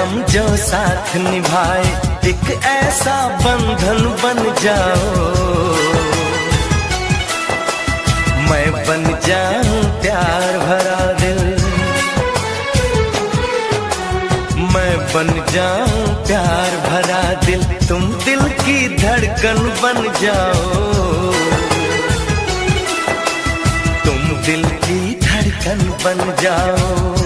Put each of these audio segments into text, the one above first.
जन्म जो साथ निभाए, एक ऐसा बंधन बन जाओ। मैं बन जाऊं प्यार भरा दिल, मैं बन जाऊं प्यार भरा दिल, तुम दिल की धड़कन बन जाओ। तुम दिल की धड़कन बन जाओ।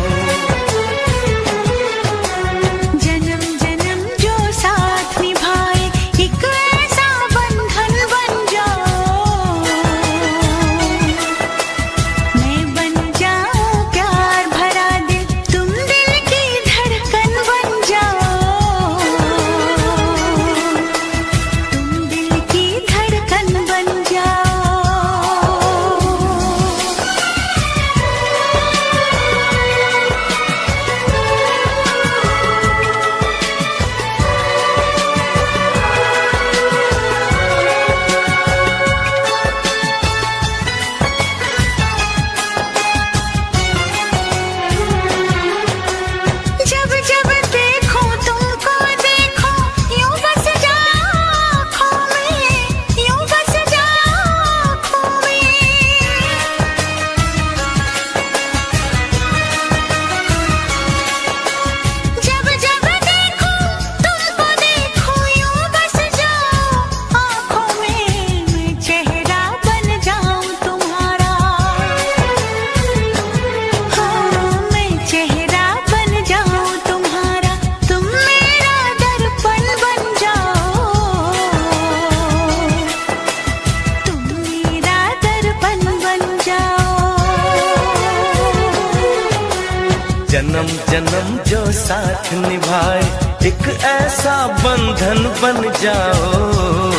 जन्म जन्म जो साथ निभाए, एक ऐसा बंधन बन जाओ।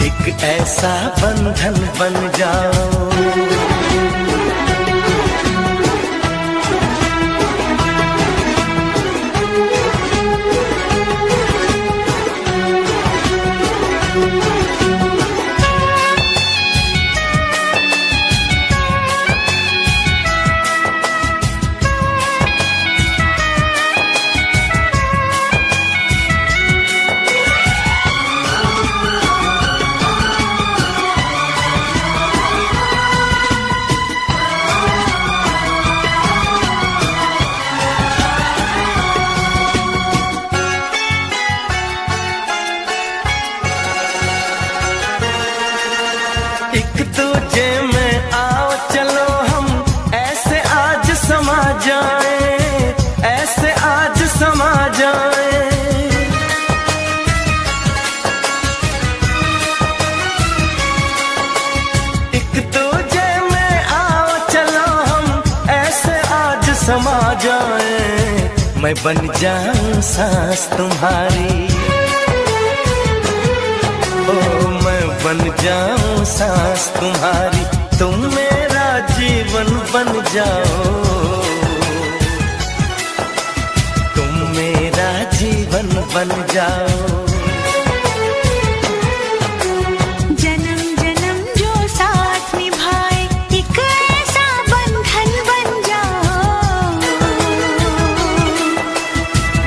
एक ऐसा बंधन बन जाओ। एक दूजे में आओ चलो हम ऐसे आज समा जाए, ऐसे आज समा जाए। एक दूजे में आओ चलो हम ऐसे आज समा जाए। मैं बन जाऊं सांस तुम्हारी, बन जाऊं सांस तुम्हारी, तुम मेरा जीवन बन जाओ। तुम मेरा जीवन बन जाओ। जन्म जन्म जो साथ निभाए, एक ऐसा बंधन बन जाओ।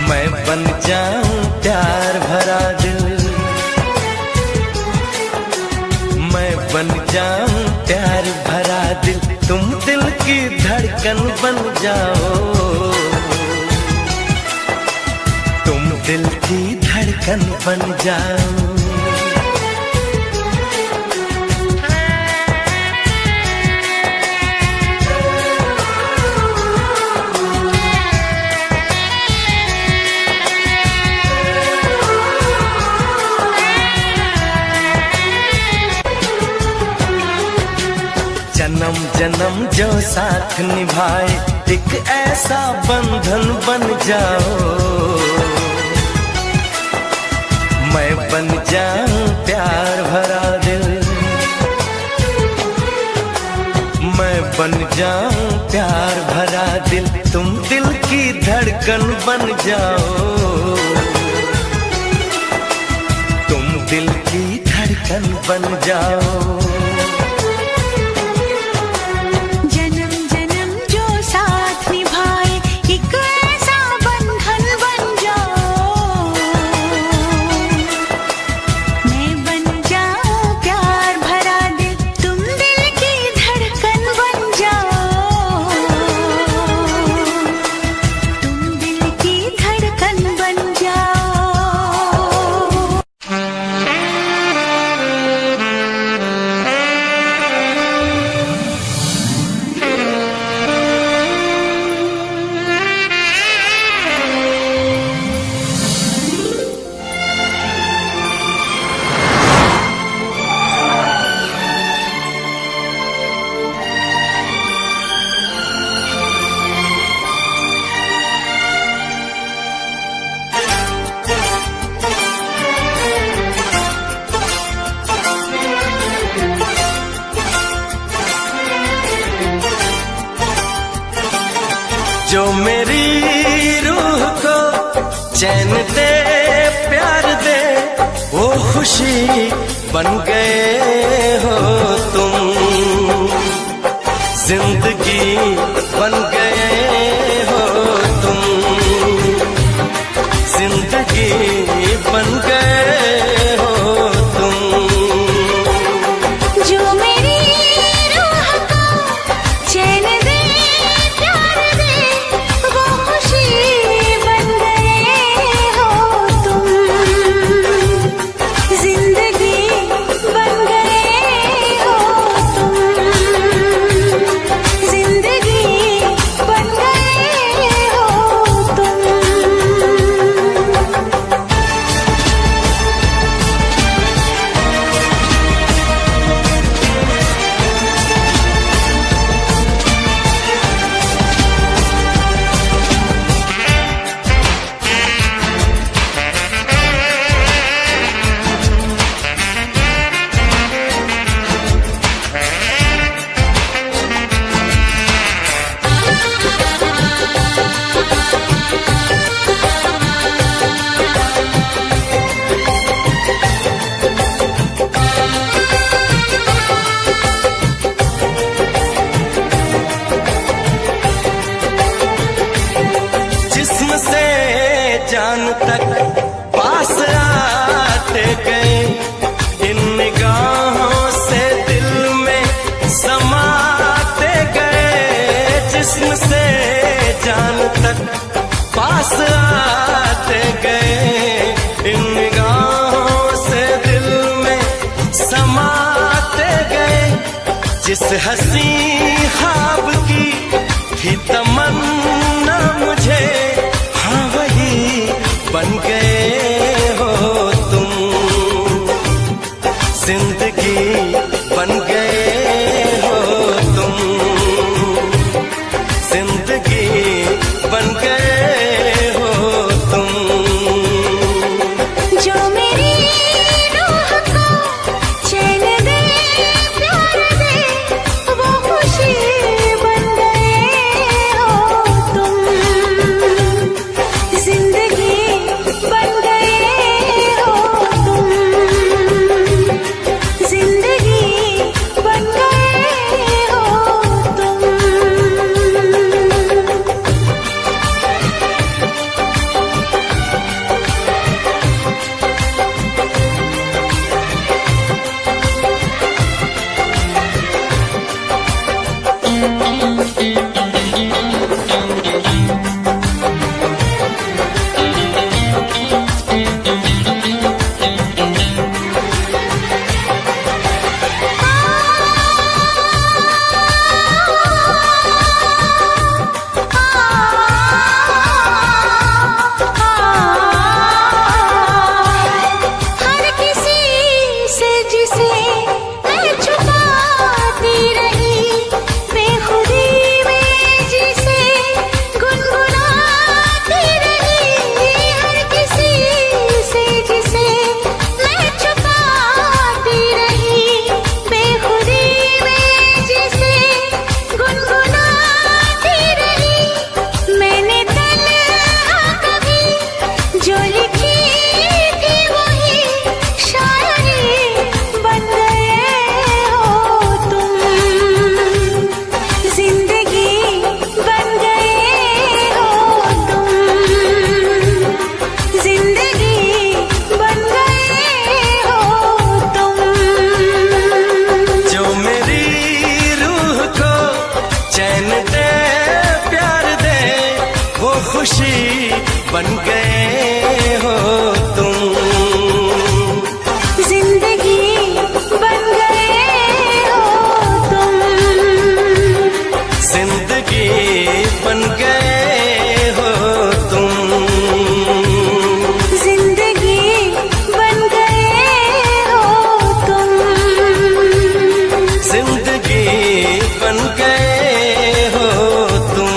मैं बन जाऊं प्यार भरा दिल, बन जाऊं प्यार भरा दिल, तुम दिल की धड़कन बन जाओ। तुम दिल की धड़कन बन जाओ। जन्म जन्म जो साथ निभाए, एक ऐसा बंधन बन जाओ। मैं बन जाऊं प्यार भरा दिल, मैं बन जाऊं प्यार भरा दिल, तुम दिल की धड़कन बन जाओ। तुम दिल की धड़कन बन जाओ। जन्म जन्म जो साथ निभाए, एक चैन दे प्यार दे वो खुशी बन गए हो तुम, जिंदगी बन गए हो तुम, जिंदगी बन गए हो तुम। जो मेरी रूह को चैन दे प्यार दे वो खुशी बन गए हो तुम, जिंदगी बन गए हो तुम, जिंदगी बन गए हो तुम। जिस्म से जान तक पास आते गए, इन निगाहों से दिल में समाते गए। जिस्म से जान तक पास आते गए, इन निगाहों से दिल में समाते गए। जिस हंसी ख्वाब की थी तमन्ना मुझे, हाँ वही बन गए हो तुम, जिंदगी बन गए हो तुम, जिंदगी बन गए हो तुम। जो मेरी रूह को चैन दे प्यार दे वो खुशी बन गए हो तुम, जिंदगी बन गए हो तुम, जिंदगी बन गए हो तुम। हर किसी से जिसे मैं छुपाती रही, बेखुदी में जिसे गुनगुनाती रही। हर किसी से जिसे मैं छुपाती रही, बेखुदी में जिसे गुनगुनाती रही। मैंने तन्हा कभी जो लिखी थी वही शायरी बन गए हो तुम, जिंदगी बन गए हो तुम, जिंदगी बन गए हो तुम। जो मेरी रूह को चैन दे प्यार दे वो खुशी बन गए हो तुम, जिंदगी बन गए हो तुम, जिंदगी बन गए हो तुम, जिंदगी बन गए हो तुम, जिंदगी बन गए हो तुम।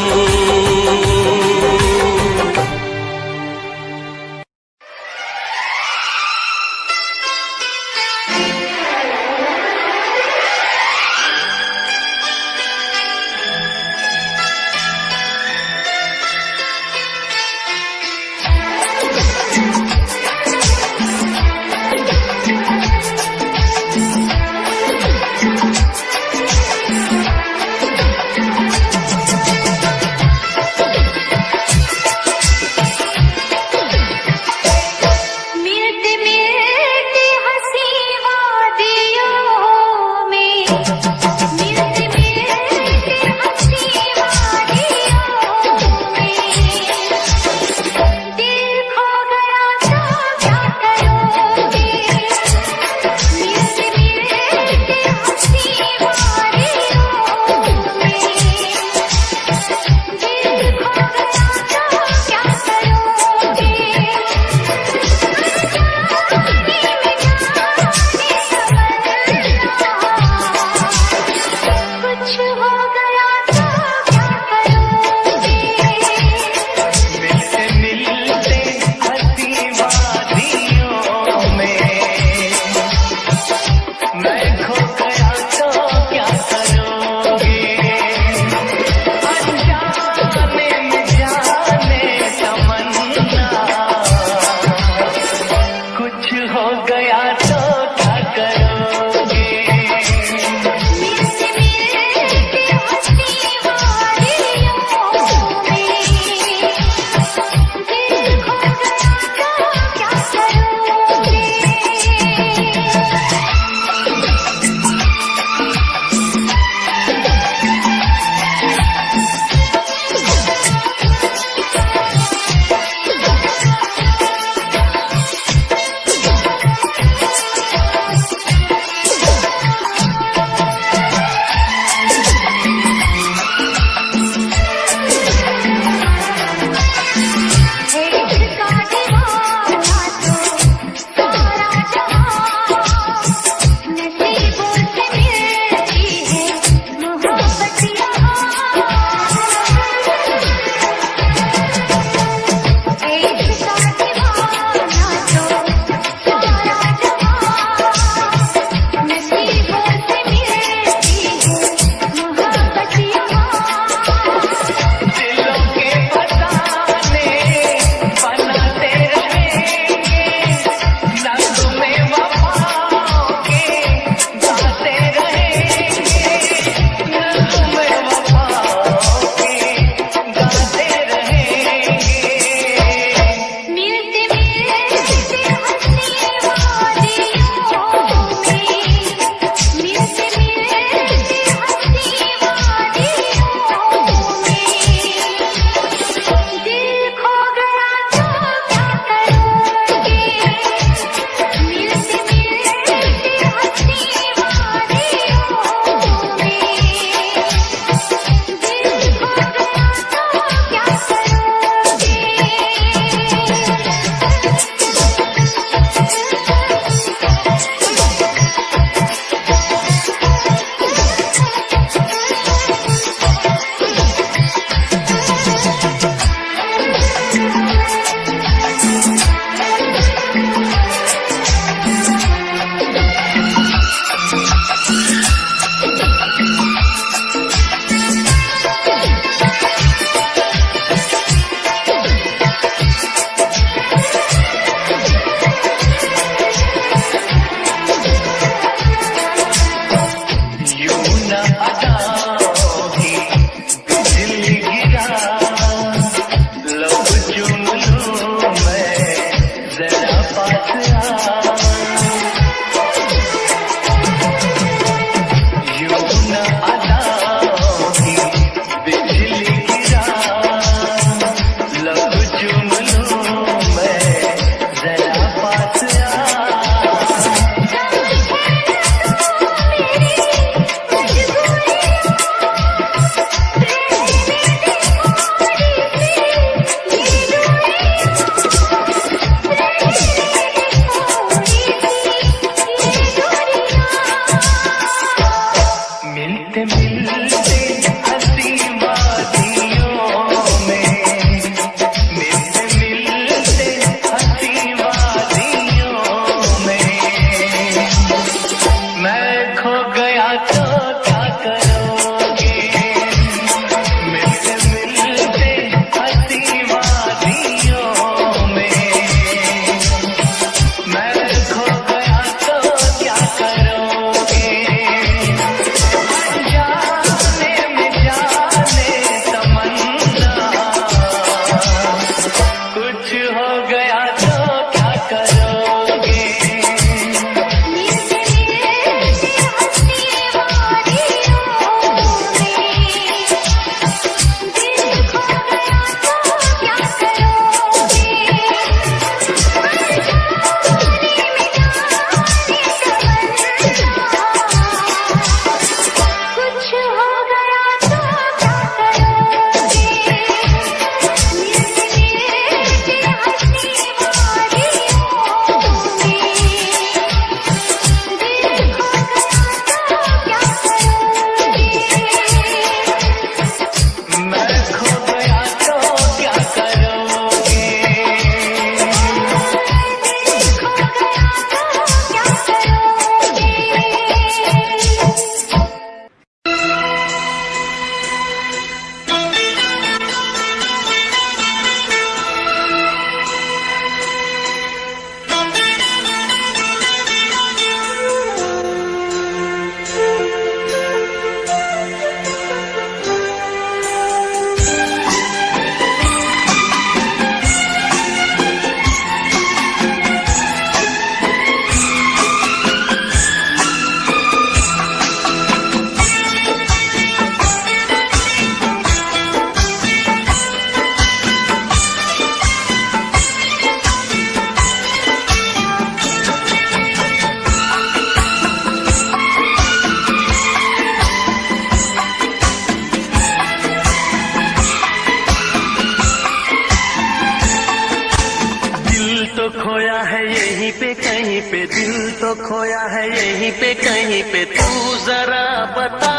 तो खोया है यहीं पे कहीं पे, दिल तो खोया है यहीं पे कहीं पे, तू जरा बता,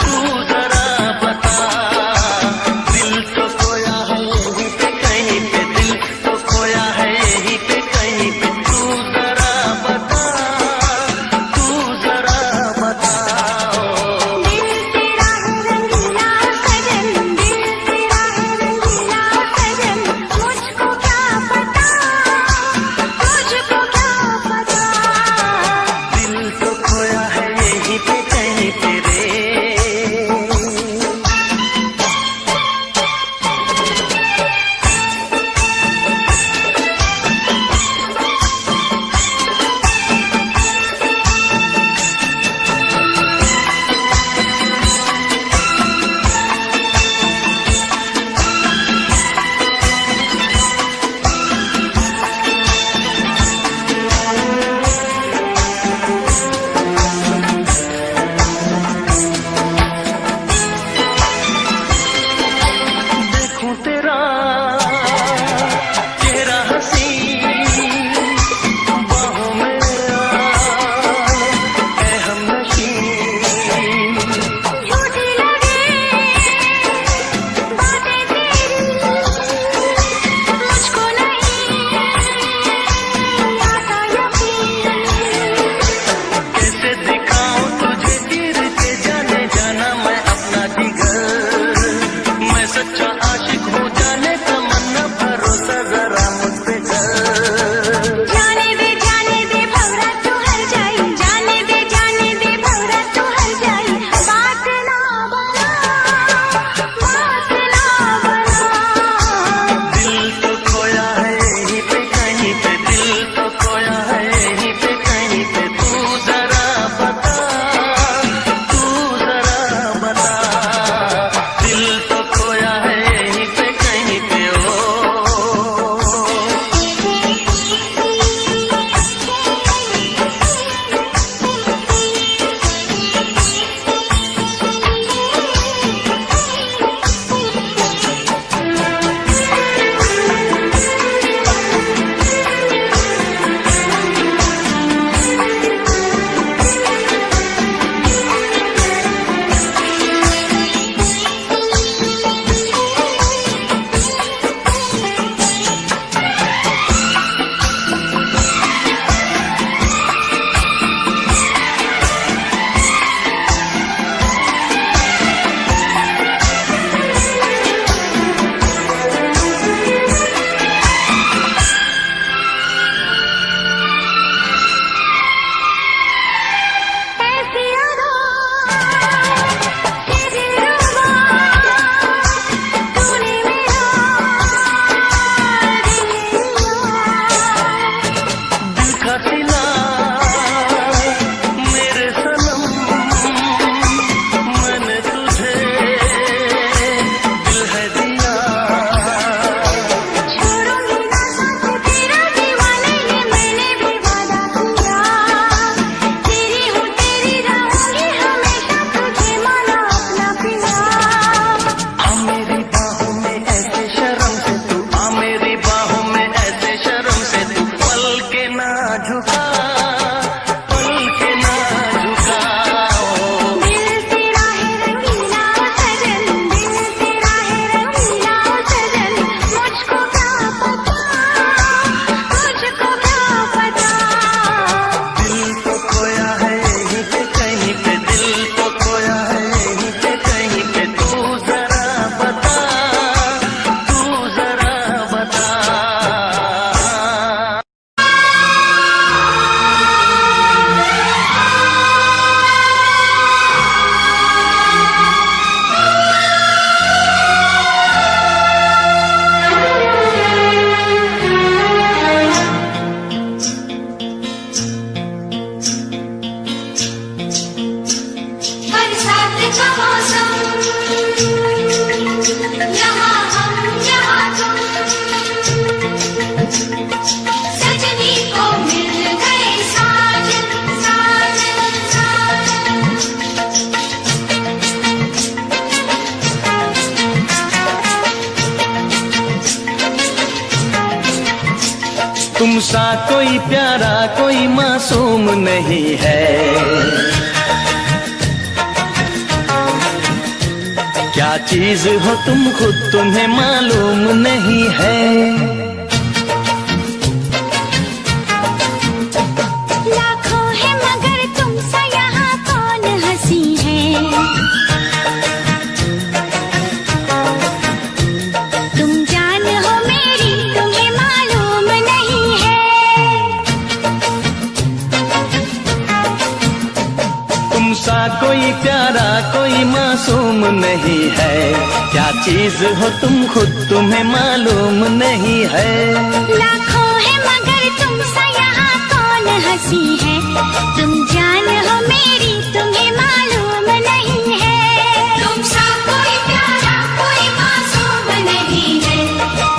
तू जरा बता। दिल तो खोया है यहीं पे कहीं पे, दिल तो खोया है यहीं पे कहीं पे, तू जरा बता, तू जरा बता। दिल तेरा है रंगीला सजन, दिल तेरा है रंगीला सजन, मुझको क्या पता, तुझको क्या पता। दिल तो खोया है यहीं पे कहीं पे रे। तुम सा कोई प्यारा कोई मासूम नहीं है। क्या चीज हो तुम खुद तुम्हें मालूम नहीं है। लाखों है मगर तुम सा यहाँ कौन हंसी है। तुम जान हो मेरी तुम्हें मालूम नहीं है। तुम सा कोई प्यारा कोई मासूम नहीं है। क्या चीज हो तुम खुद तुम्हें मालूम नहीं है। लाखों है मगर तुम सा यहाँ कौन हंसी है। तुम जान हो मेरी तुम्हें मालूम नहीं है। तुम सा कोई प्यारा कोई मासूम नहीं है।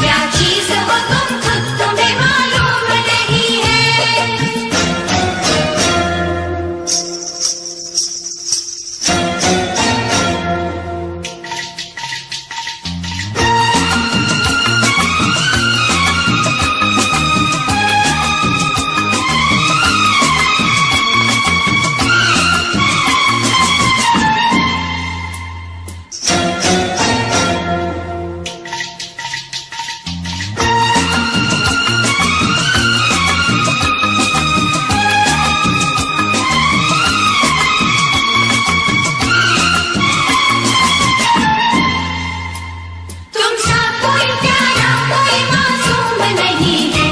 क्या चीज हो तुम खुद तुम्हें मालूम नहीं है। तुम सा कोई प्यारा कोई मासूम नहीं है।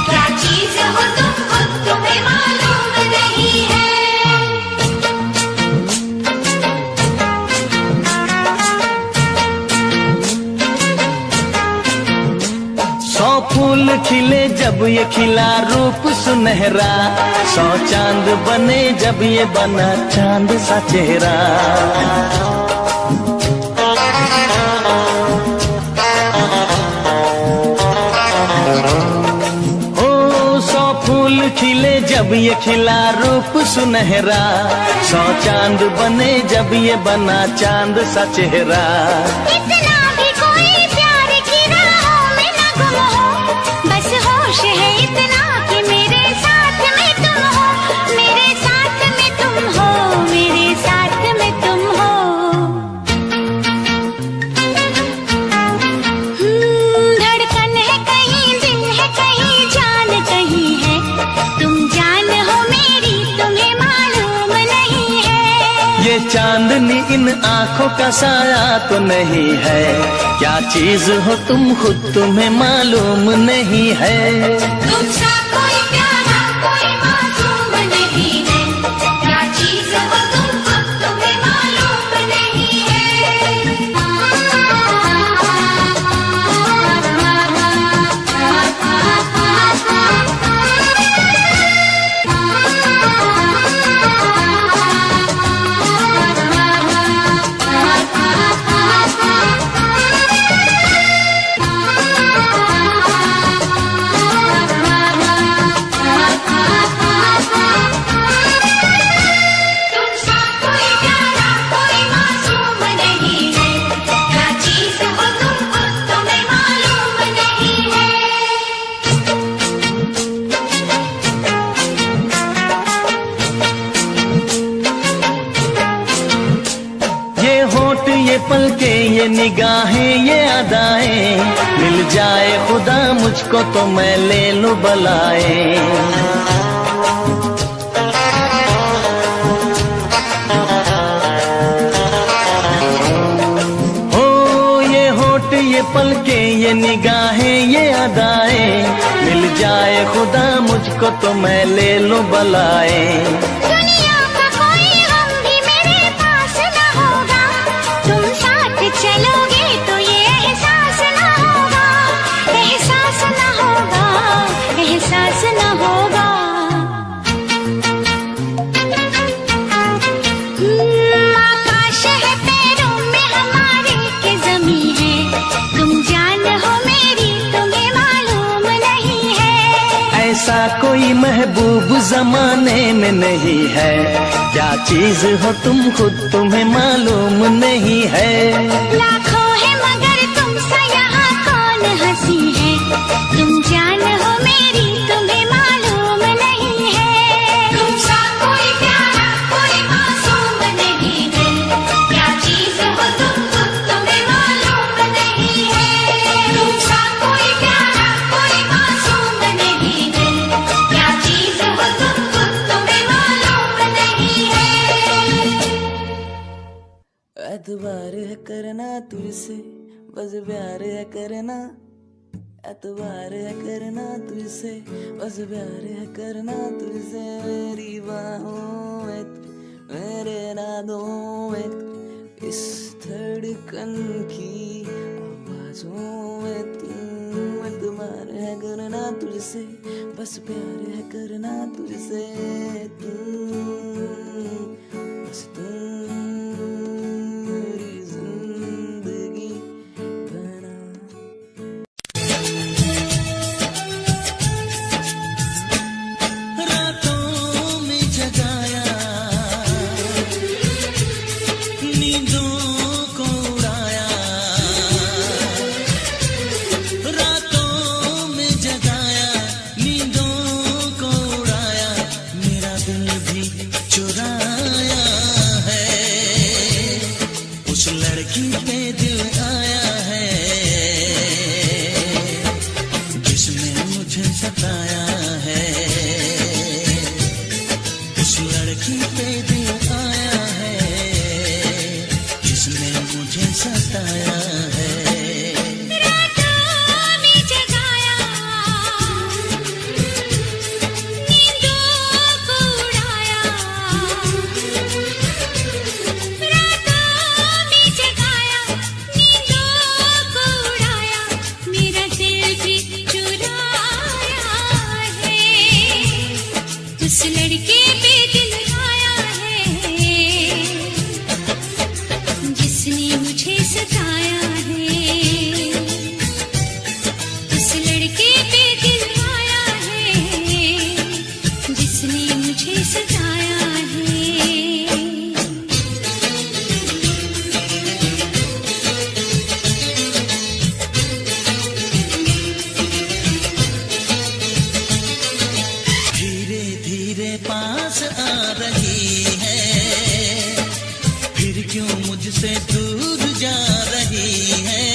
क्या चीज हो तुम खुद तुम्हें मालूम नहीं है। सौ फूल खिले जब ये खिला रूप सुनहरा। सौ चांद बने जब ये बना चांद सा चेहरा। ओ सौ फूल खिले जब ये खिला रूप सुनहरा। सौ चांद बने जब ये बना चांद सा चेहरा। इतना भी कोई प्यार की राहों में न गुम हो। बस होश है इतना कि मेरे साथ में तुम हो। मेरे साथ में तुम हो। मेरे साथ में तुम हो। धड़कन है कहीं दिल है कहीं जान कहीं है। तुम जान हो मेरी तुम्हें मालूम नहीं है। ये चांदनी इन आंखों का साया तो नहीं है। क्या चीज हो तुम खुद तुम्हें मालूम नहीं है। तुम सा कोई प्यारा कोई मासूम नहीं है। क्या चीज हो तुम खुद तुम्हें मालूम नहीं तुम सा कोई प्यारा कोई मासूम नहीं है। क्या चीज हो तुम खुद तुम्हें मालूम नहीं है। ये होठ ये पलके ये निगाहें ये अदाएं। मिल जाए खुदा मुझको तो मैं ले लूं बलाए। ओ ये होठ ये पलके ये निगाहें ये अदाएं। मिल जाए खुदा मुझको तो मैं ले लूं बलाए। दुनिया का कोई गम भी मेरे पास न होगा। तुम साथ चलोगे तो ये एहसास न होगा। एहसास न होगा। एहसास न होगा। आकाश है पैरों में हमारे के ज़मीं है। तुम जान हो मेरी तुम्हें मालूम नहीं है। ऐसा कोई महबूब जमाने में नहीं है। क्या चीज हो तुम खुद तुम्हें मालूम नहीं है। लाखों है मगर तुम सा यहाँ कौन हंसी है। तुम जान हो मेरी करना तुझसे, बस प्यार है करना, एतबार है करना तुझसे, बस प्यार है करना तुझसे। मेरी बाहों में मेरे नादों में, इस धड़कन की आवाजों में तुम, एतबार है करना तुझसे, बस प्यार है करना तुझसे। तुम बस तुम मेरी जिंदगी बना। रातों में जगाया, नींदों को उड़ाया, रातों में जगाया, नींदों को उड़ाया, मेरा दिल भी चुराया है, उस लड़की पे दिल आया है, जिसने मुझे सताया है, उस लड़की पे दिल आया है, जिसने मुझे सताया है। रातों में जगाया, नींदों को उड़ाया, रातों में जगाया, नींदों को उड़ाया, मेरा दिल भी चुराया है, उस लड़के पे दिल आया है, जिसने मुझे सताया है, उस लड़के पे दिल आया है, जिसने मुझे सताया है। धीरे धीरे पास आ रही है, फिर क्यों मुझसे दूर जा रही है,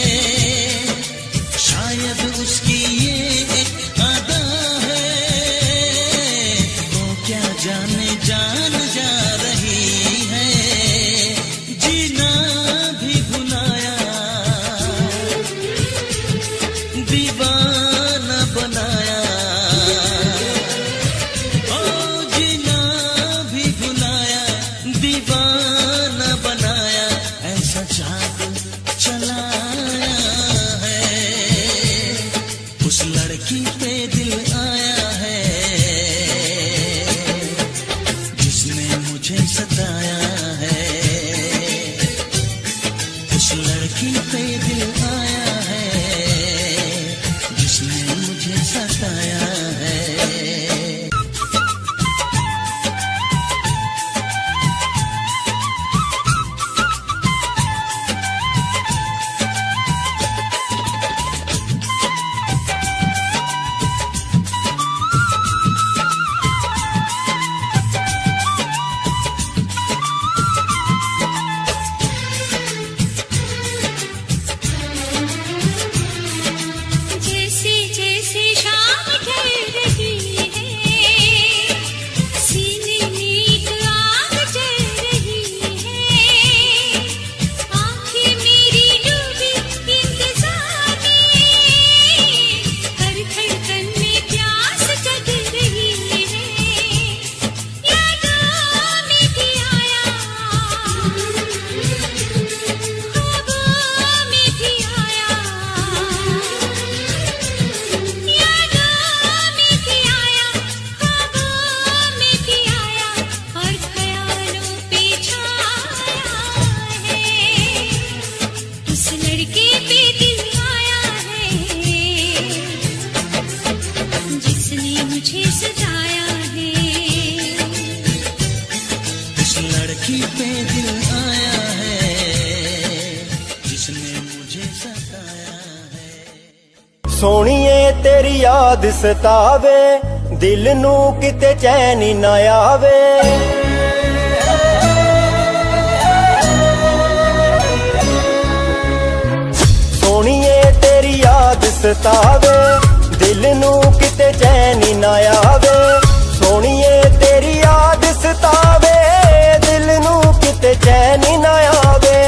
शायद उसकी ये एक अदा है, वो क्या जाने जान जा रही है, जीना भी भुलाया, दीवाना बनाया, ओ जीना भी भुलाया, दीवाना बनाया, ऐसा जादू चलाया है, उस लड़की पे दिल आया है, जिसने मुझे सताया है, उस लड़की पे दिल आया है, जिसने मुझे सताया है। जैसे जैसे शाम ढल रही है, सीने में एक आग जल रही है, आँखें मेरी डूबी इंतजार में, हर धड़कन में प्यास जग रही है, यादों में भी आया, ख्वाबों में भी आया, यादों में भी आया, ख्वाबों में भी आया, और ख्यालों पे छाया है, उस लड़के पे दिल आया है, जिसने मुझे सताया है, उस लड़की पे दिल आया है, जिसने मुझे सताया है। सोहणीए तेरी याद सतावे, दिल नू किते चैन ही ना आवे। सोहणीए तेरी याद सतावे, दिल नू किते चैन ही ना आवे। सोहणीए तेरी याद सतावे, दिल नू किते चैन ही ना आवे।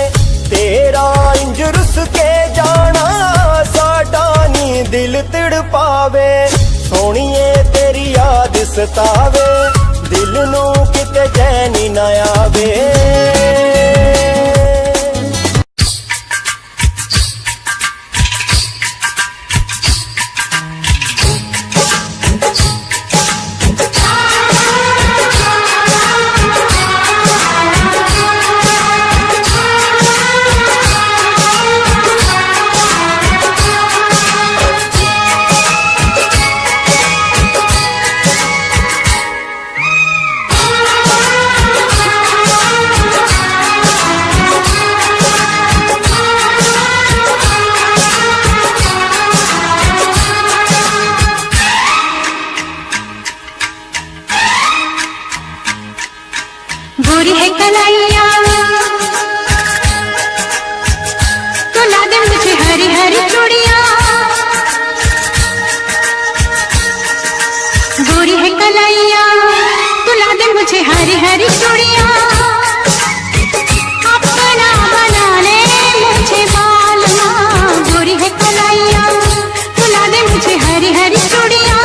तेरा इंज रुस के जाना साडा नी दिल तड़पावे, सोनिए तेरी याद सतावे, दिल नू किते चैन ना आवे। गोरी है कलाइया तो ला दे मुझे हरी हरी चूड़िया, गोरी है कलाइया तो ला दे मुझे हरी हरी चूड़िया, अपना बना ले मुझे बालना, गोरी है कलाइया तो ला दे मुझे हरी हरी चूड़िया,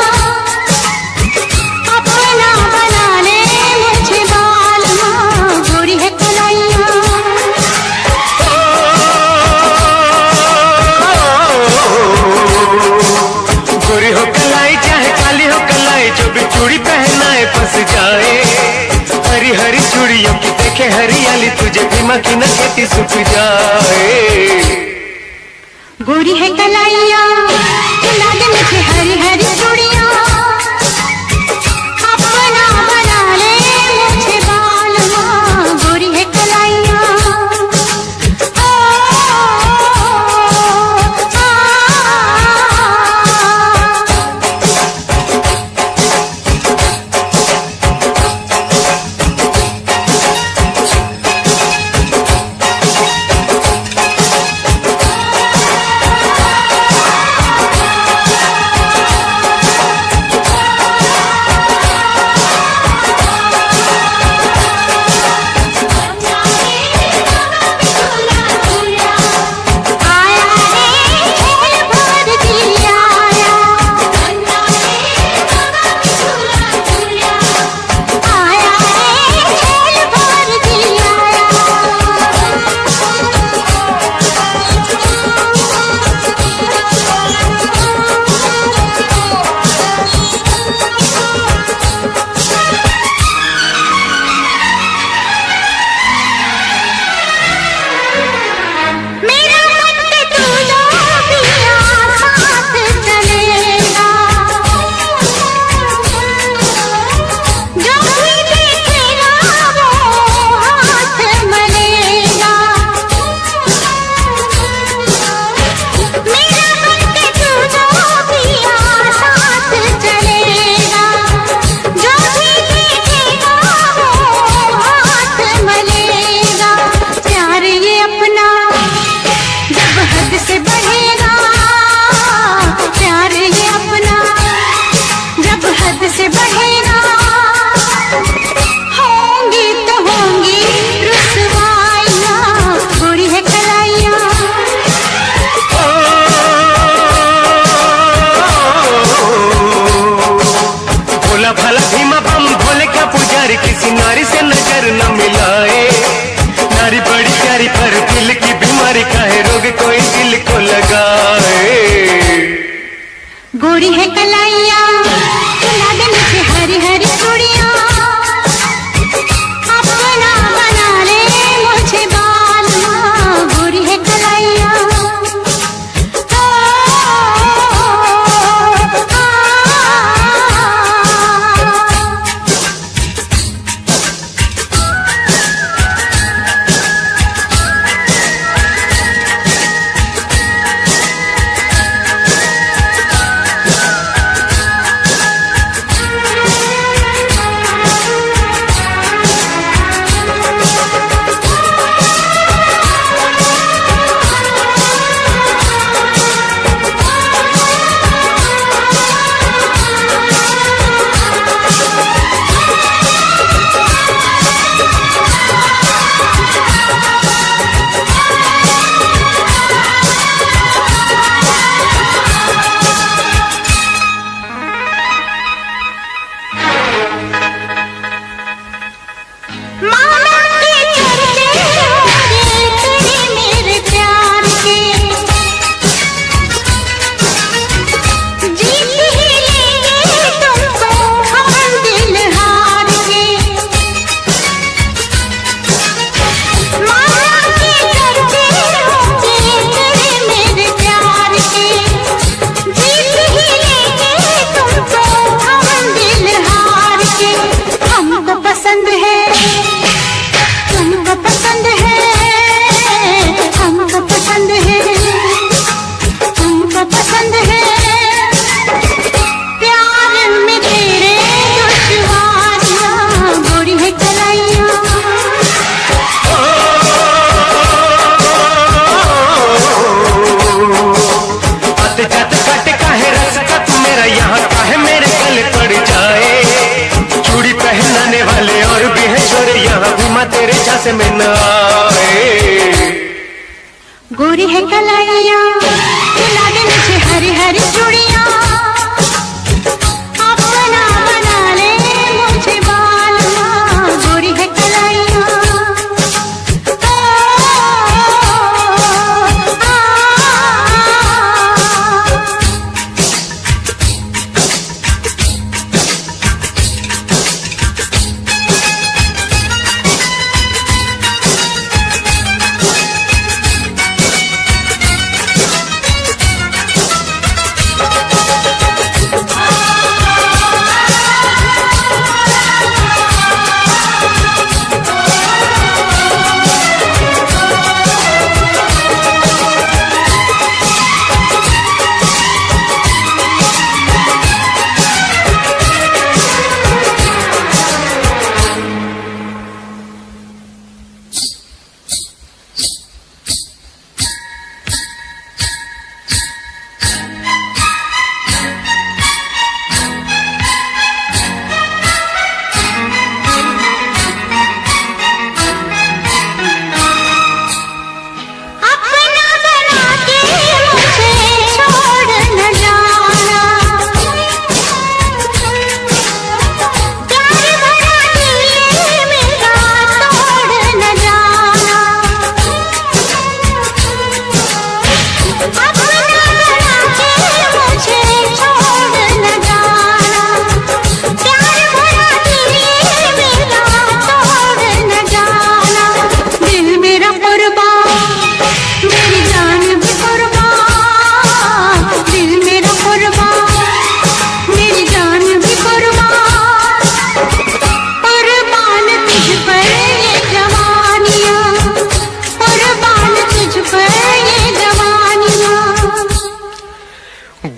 अपना बना ले मुझे बालना, गोरी है कलाइया। गोरी हो कलाई चाहे काली हो कलाई, जो भी चूड़ी पहनाए फंस जाए, हरी हरी चूड़ियों की देखे हरियाली, तुझे बीमा की न खेती सूख जाए। गोरी है कलाइया ला दे मुझे हरी हरी चूड़िया, अपना बना ले मुझे बालना, गोरी है कलाइया। किसी नारी से नजर न मिलाए, नारी बड़ी प्यारी पर दिल की बीमारी का है रोग कोई दिल को लगाए। गोरी है कलाइया ला दे मुझे हरी हरी चूड़िया, अपना बना ले मुझे बालना, गोरी है कलाइया। से मिलना आए। गोरी है कलाइया बुला दे मुझे हरी हरी चूड़ियां, अपना बना ले मुझे बालमा। गोरी है कलाइया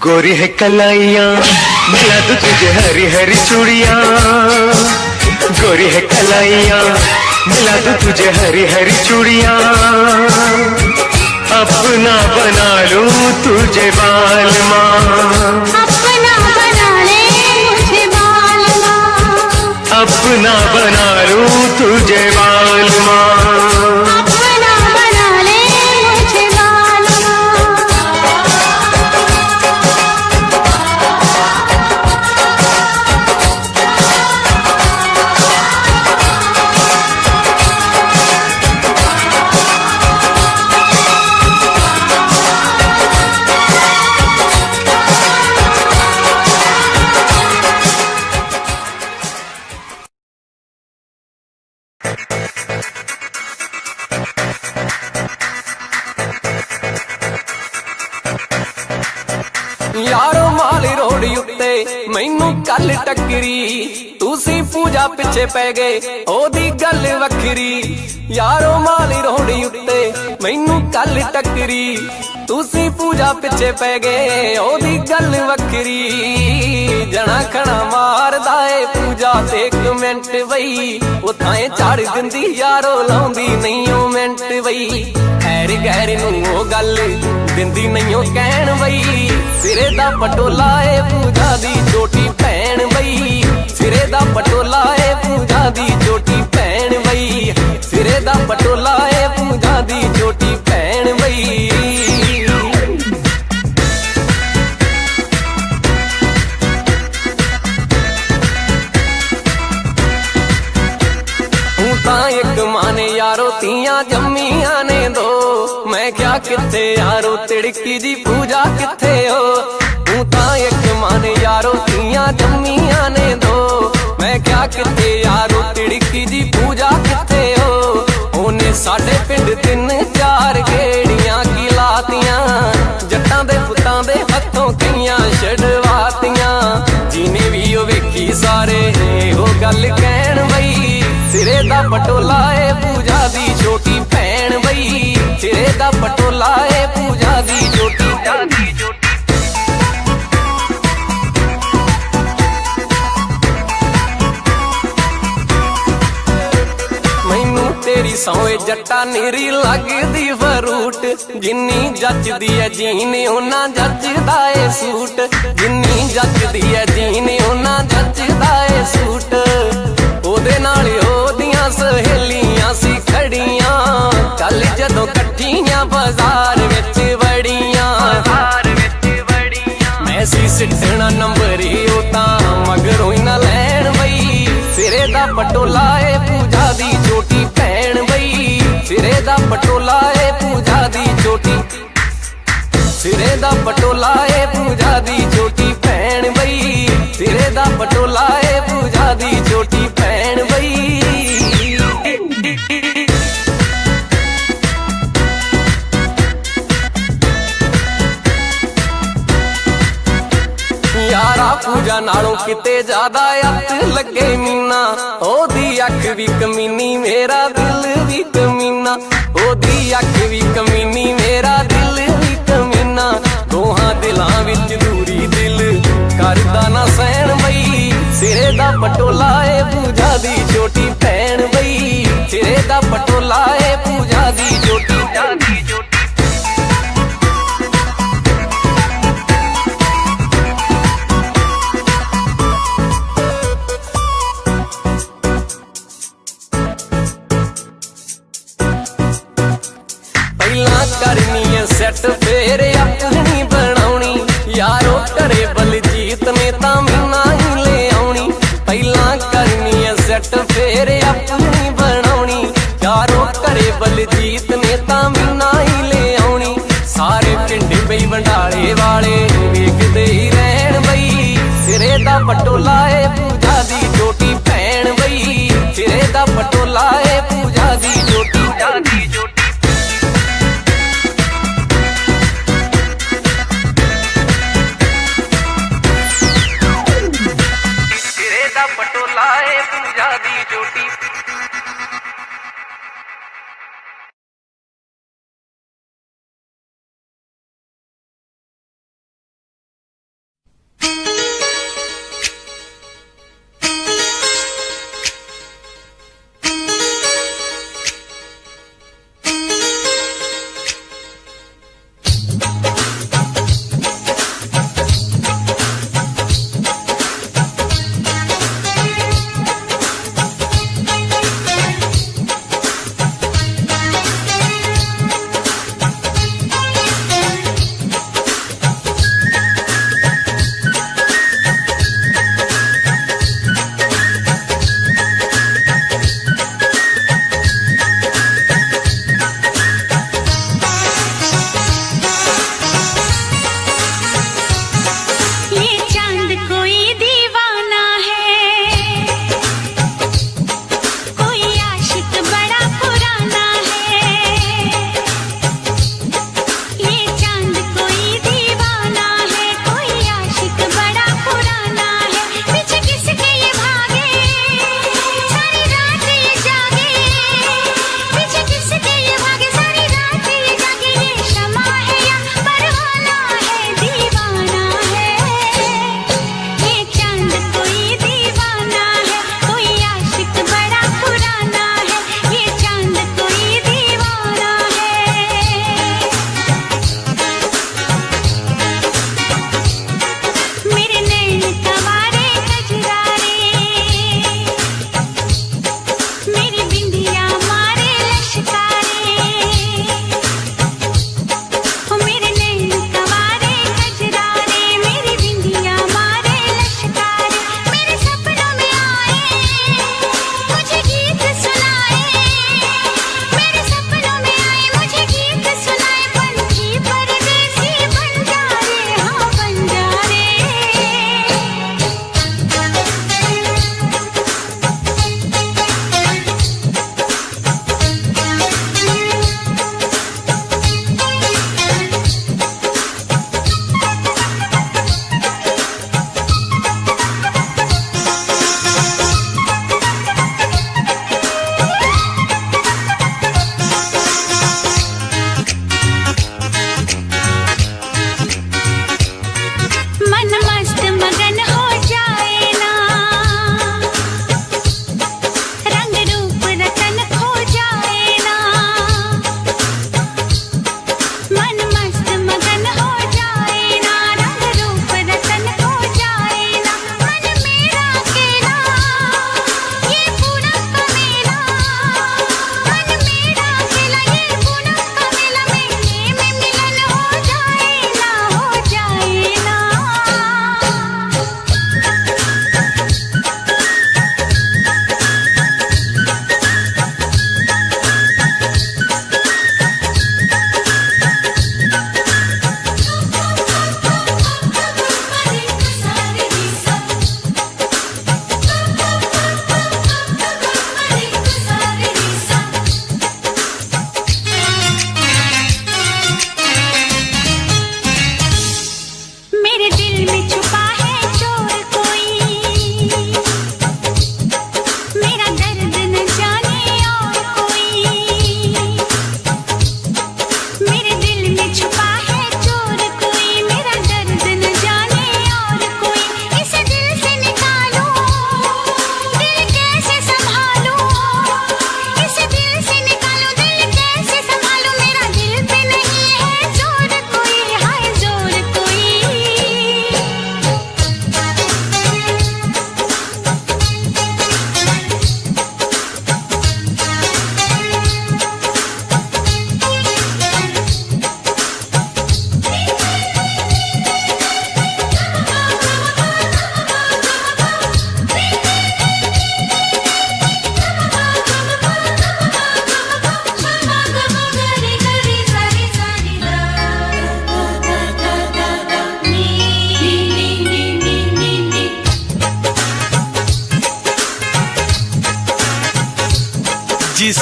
गोरी है कलाइया मिला दो तुझे हरी हरी चूड़ियां। गोरी है कलाइया मिला दो तुझे हरी हरी चूड़ियां, अपना बना लूं तुझे बालमा। अपना बना ले मुझे बालमा, अपना बना लूं तुझे बालमा। अपना बना ले मुझे बालमा। यारो माली रोड़ी उत्ते मैनू कल टकरी, तुसी पूजा पिछे पै गए ओदी गल वखरी। यारो माली रोड़ी उत्ते मैनू कल टकरी, तुसी पूजा पिछे पै गए ओदी गल वखरी। जना खना मारदा ए पूजा ते एक मिनट बई, उथाए झाड़ दिंदी यारो लाउंदी नहीं ओ मिनट बई। खैर गैर नू ओ गल दिंदी नहीं ओ कहण बई, सिरे दा पटोला ए पूजा दी छोटी भैन बई। सिरे दा पटोला ए पूजा दी छोटी भैन बई। सिरे दा पटोला ए पूजा दी छोटी भैन बई। एक माने यारो तियां जम्मियां ने दो, मैं क्या किथे यारो तिड़की जी पूजा किथे हो। तू ता एक माने यारो तियां जम्मियां ने दो, मैं क्या किथे यारो तिड़की जी पूजा किथे हो। ओने साडे पिंड 3-4 गेड़ियां की लातियां, जट्टां दे पुत्तां दे हत्थों कईयां छड़वातियां। जिने भी ओ वेखी सारे हो गल कहण बई, सिरे दा पटोला ए पूजा दी छोटी भैन बई। सिरे दा पटोला ए पूजा दी छोटी मैनू तेरी सौए जट्टा नीरी लगदी फरूट, जिन्नी जचदी है जीने उन्ना जचदा ए सूट। जिन्नी जचदी है जीने उन्ना जचदा ए सूट। ओदे नाल ओदियां सहेलियां सी जदों कट्ठियां बाजार विच वड़ियां मैं सी सिटना नंबर ही ओ तां मगरों ही ना लैण बई सिरे दा पटोला ए पूजा दी चोटी भैण बई सिरे दा पटोला ए पूजा दी चोटी सिरे दा पटोला ए पूजा दी चोटी भैण बई सिरे दा पटोला ए पूजा दी चोटी भैण बई यारा पूजा नालों किते ज्यादा अत लगे मीना ओदी अख भी कमीनी मेरा दिल भी कमीना ओदी अख भी कमीनी मेरा दिल भी कमीना दोहां दिलां विच दूरी दिल करदा ना सहन बई सिरे दा पटोला ए पूजा दी चोटी भैण बई सिरे दा पटोला ए पूजा दी चोटी करनी है सेट फेर अपनी बनाउनी यारो घरे बलजीत ने तां मीना ही ले आउनी पहला करनी है सेट फेर अपनी बनाउनी यारो घरे बलजीत ने तां मीना ही ले आउनी सारे पिंड बई बंडाले वाले वेखदे ही रहन बई सिरे दा पटोला ए पूजा दी चोटी भैण बई सिरे दा पटोला ए पूजा दी चोटी पटोला ए पूजा दी चोटी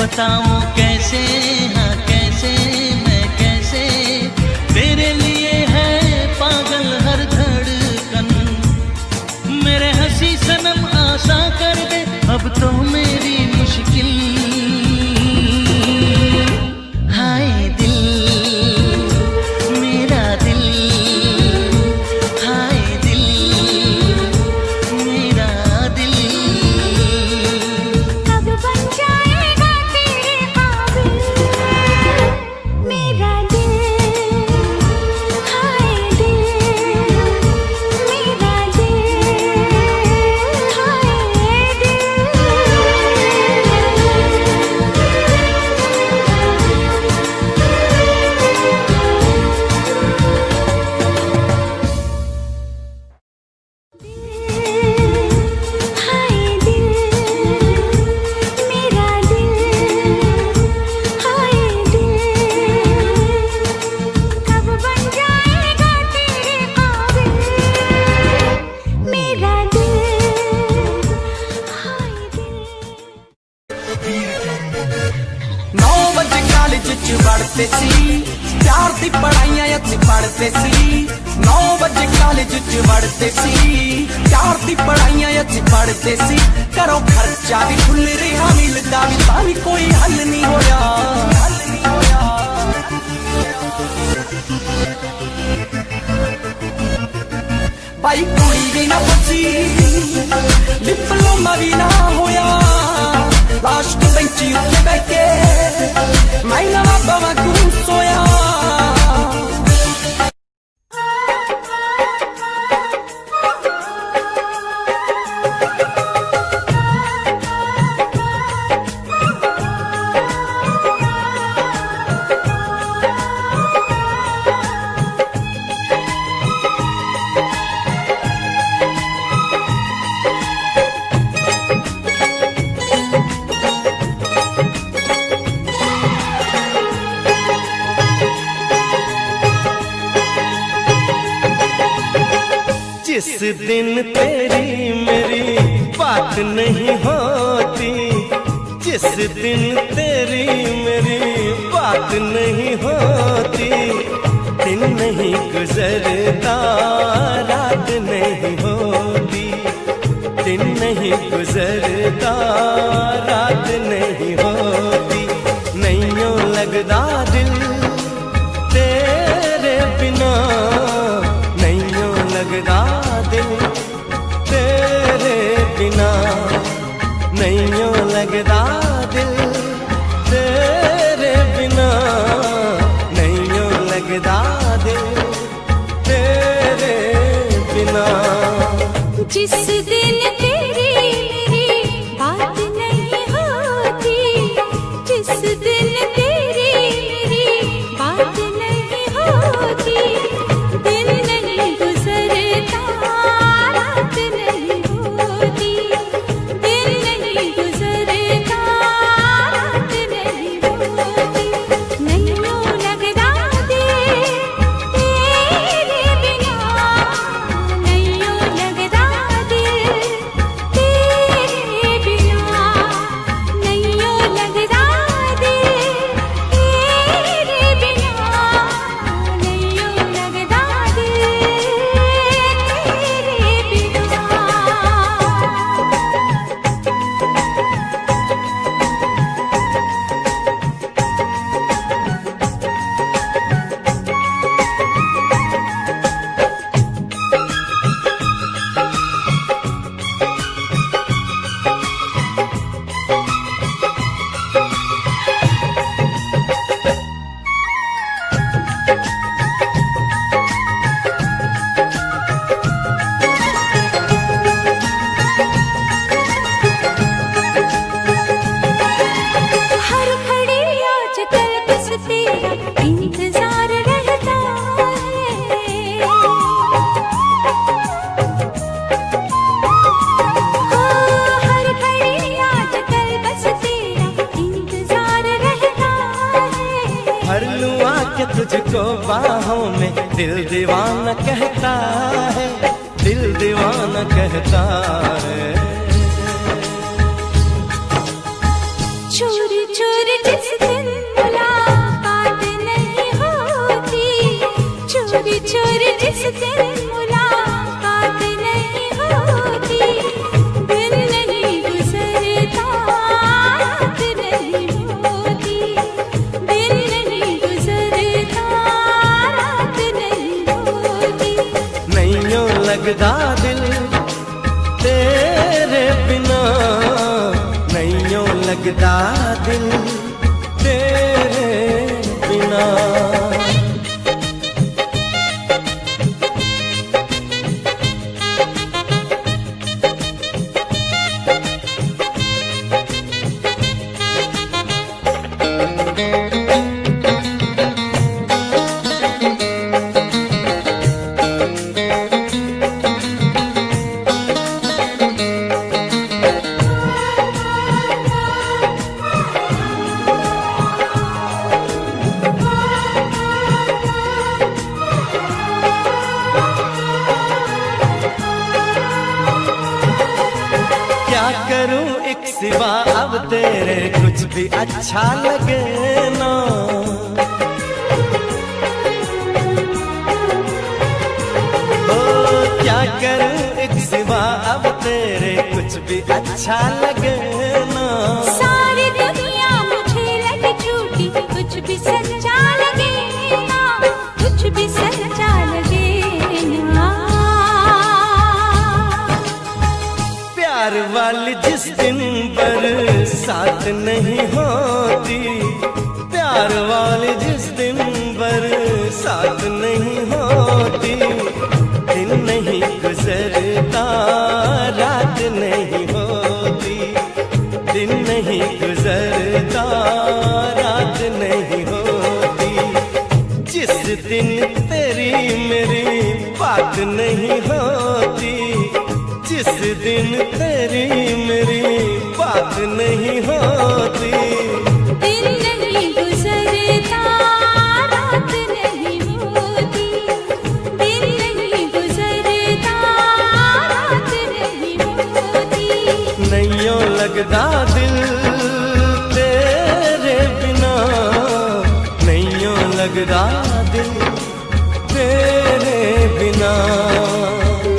बताऊं कैसे, हाँ कैसे, मैं कैसे तेरे लिए है पागल हर धड़कन। मेरे हंसी सनम आशा कर दे अब तो मेरी मुश्किल। हाय दिल मेरा दिल, हाय दिल मेरा दिल। कब बन जाएगा तेरे काबिल मेरा दिल, हाय दिल मेरा दिल, हाय दिल। हाय दिल मेरा दिल, हाय दिल। कब बन जाएगा तेरे काबिल मेरा दिल, हाय दिल। 9 ਵਜੇ ਕਾਲਜ ਚ ਵੜਦੇ ਸੀ, ਪਿਆਰ ਦੀ ਪੜਾਈਆਂ ਅੱਜ ਪੜਦੇ ਸੀ। 9 ਵਜੇ ਕਾਲਜ ਚ ਵੜਦੇ ਸੀ, ਪਿਆਰ ਦੀ ਪੜਾਈਆਂ ਅੱਜ ਪੜਦੇ ਸੀ। ਘਰੋਂ ਖਰਚਾ ਵੀ ਖੁੱਲ ਰਿਹਾ, ਮਿਲਦਾ ਵੀ ਤਾਂ ਵੀ ਕੋਈ ਹੱਲ ਨਹੀਂ ਹੋਇਆ, ਹੱਲ ਨਹੀਂ ਹੋਇਆ। ਭਾਈ ਕੁੜੀ ਵੀ ਨਾ ਪੁੱਛੀ, ਡਿਪਲੋਮਾ ਵੀ ਨਾ ਹੋਇਆ। ਲਾਸਟ ਬੈਂਚ ਉੱਤੇ ਬਹਿ ਕੇ ਮੈਂ ਨਾ ਬਾਬਾ ਨੂੰ ਸੋਇਆ। जिस दिन तेरी मेरी बात नहीं होती, जिस दिन तेरी मेरी बात नहीं होती, दिन नहीं गुजरता रात नहीं होती, दिन नहीं गुजरता रात नहीं होती। नहीं यूं लगदा दिल तेरे बिना, नहीं यूं लगदा दिल तेरे बिना, नहीं यूं लगदा दिल तेरे बिना, नहीं यूं लगदा दिल तेरे बिना। जिस दिन तेरी मेरी बात नहीं होती, जिस दिन तेरी मेरी बात नहीं होती, दिन नहीं गुजरता रात नहीं होती, दिन नहीं गुजरता रात नहीं होती। नहीं यूं लगदा दिल तेरे बिना, नहीं यूं लगदा दिल तेरे बिना, नहीं यूं लगदा दिल तेरे बिना, नहीं यूं लगदा दिल तेरे बिना। हर घड़ी आजकल बस तेरा इंतजार रहता है। हर घड़ी आजकल बस तेरा इंतजार रहता है। हर लूं आके तुझको बाहों में, दिल दीवाना कहता है, दिल दीवाना कहता है। चोरी चोरी कुछ भी छोड़ जिस दिन मुलाकात नहीं होती, दिन नहीं गुजरता रात नहीं होती, दिन नहीं गुजरता रात नहीं होती। नैयों लगदा दिल तेरे बिना, नैयों लगदा दिल तेरे बिना। क्या करूं एक सिवा अब तेरे कुछ भी अच्छा लगे ना, ओ क्या करूं एक सिवा अब तेरे कुछ भी अच्छा लगे ना। सारी दुनिया मुझे लगे झूठी, कुछ भी सच्चा लगे ना, कुछ भी सच्चा लगे ना। प्यार वाली जिस दिन बरसात नहीं होती, प्यार वाली जिस दिन बरसात नहीं होती, दिन नहीं गुजरता रात नहीं होती, दिन नहीं गुजरता रात नहीं होती। जिस दिन तेरी मेरी बात नहीं होती, जिस दिन तेरी मेरी बात नहीं होती, दिन नहीं गुजरता रात नहीं होती, दिन नहीं गुजरता रात नहीं होती। नैयों लगदा दिल तेरे बिना, नैयों लगदा दिल तेरे बिना।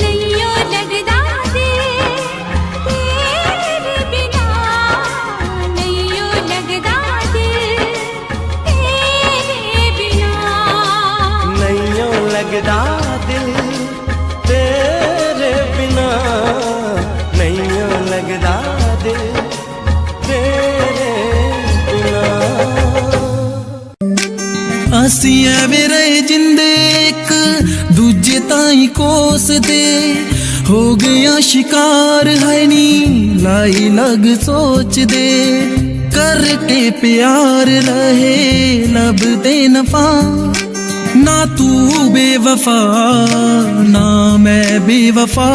नैयों लगदा दिल तेरे बिना, नैयों लगदा दिल तेरे बिना, नैयों लगदा दिल तेरे बिना, नैयों लगदा दिल तेरे बिना। ਅਸੀਂ ਐਵੇਂ ਰਹੇ ਜਿੰਦੇ ਇੱਕ ਦੂਜੇ ਤਾਈਂ ਕੋਸਦੇ, ਹੋ ਗਿਆ ਸ਼ਿਕਾਰ ਹੈ ਨੀ ਲਾਈ ਲਗ ਸੋਚਦੇ, ਕਰਕੇ ਪਿਆਰ ਰਹੇ ਲੱਭਦੇ ਨਫਾ, ਨਾ ਤੂੰ ਬੇਵਫਾ ਨਾ ਮੈਂ ਬੇਵਫਾ।